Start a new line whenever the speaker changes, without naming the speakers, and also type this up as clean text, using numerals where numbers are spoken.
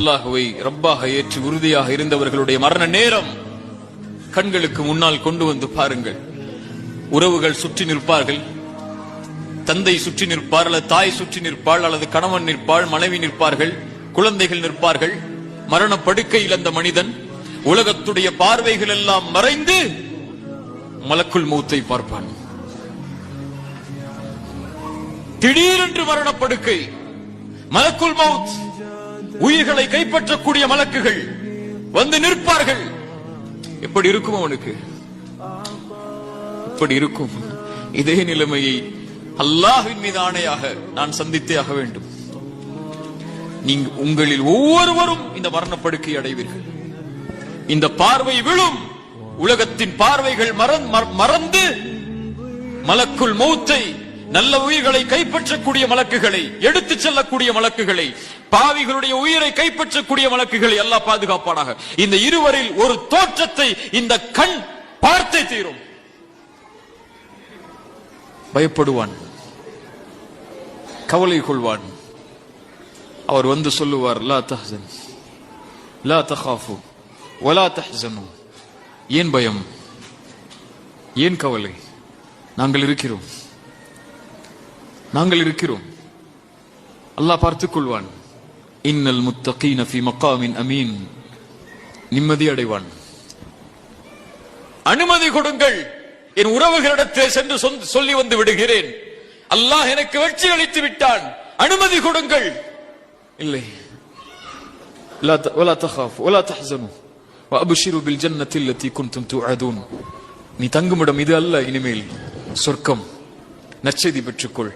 அல்லாஹ்வை ரப்பாக ஏற்று உறுதியாக இருந்தவர்களுடைய மரண நேரம் கண்களுக்கு முன்னால் கொண்டு வந்து பாருங்கள். உறவுகள் சுற்றி நிற்பார்கள், தந்தை சுற்றி நிற்பார், அல்லது தாய் சுற்றி நிற்பாள், அல்லது கணவன் நிற்பாள், மனைவி நிற்பார்கள், குழந்தைகள் நிற்பார்கள். மரண படுக்கையில் அந்த மனிதன் உலகத்துடைய பார்வைகள் எல்லாம் மறைந்து மலக்குல் மௌத்தை பார்ப்பான். திடீரென்று மரணப்படுக்கை, மலக்குல் மௌத், உயிர்களை கைப்பற்றக்கூடிய மலக்குகள் வந்து நிற்பார்கள். எப்படி இருக்கும் அவனுக்கு? இப்படி இருக்கும். இதே நிலைமையை அல்லாஹ்வின் மீது ஆணையாக நான் சந்தித்தே ஆக வேண்டும். நீங்க உங்களில் ஒவ்வொருவரும் இந்த மரணப்படுக்கை அடைவீர்கள். இந்த பார்வை விழும். உலகத்தின் பார்வைகள் மறந்து மலக்குல் மௌத்தை, நல்ல உயிர்களை கைப்பற்றக்கூடிய மலக்குகளை, எடுத்துச் செல்லக்கூடிய மலக்குகளை, பாவிகளுடைய உயிரை கைப்பற்றக்கூடிய மலக்குகளை அல்லாஹ் பாதுகாப்பானாக. இந்த இருவரில் ஒரு தோற்றத்தை இந்த கண் பார்த்தே தீரும். பயப்படுவான், கவலை கொள்வான். அவர் வந்து சொல்லுவார், லா தஹ்சன் லா தகாஃபு வலா தஹ்சனு. ஏன் பயம், ஏன் கவலை? நாங்கள் இருக்கிறோம், நாங்கள் இருக்கிறோம். அல்லாஹ் பார்த்துக் கொள்வான். இன்னல் முத்தகீன ஃபீ மகாமின் அமீன். நிம்மதி அடைவான். அனுமதி கொடுங்கள், என் உறவுகளிடத்தில் சென்று சொல்லி வந்து விடுகிறேன், அல்லாஹ் எனக்கு வெற்றி அளித்து விட்டான், அனுமதி கொடுங்கள். இல்லை, வலா தகாஃபு வலா தஹ்சனு வஅப்ஷிரு பில் ஜன்னத்தி அல்லதி குன்தும் துஅதூன். நீ தங்குமிடம் இது அல்ல, இனிமேல் சொர்க்கம், நற்செய்தி பெற்றுக்கொள்.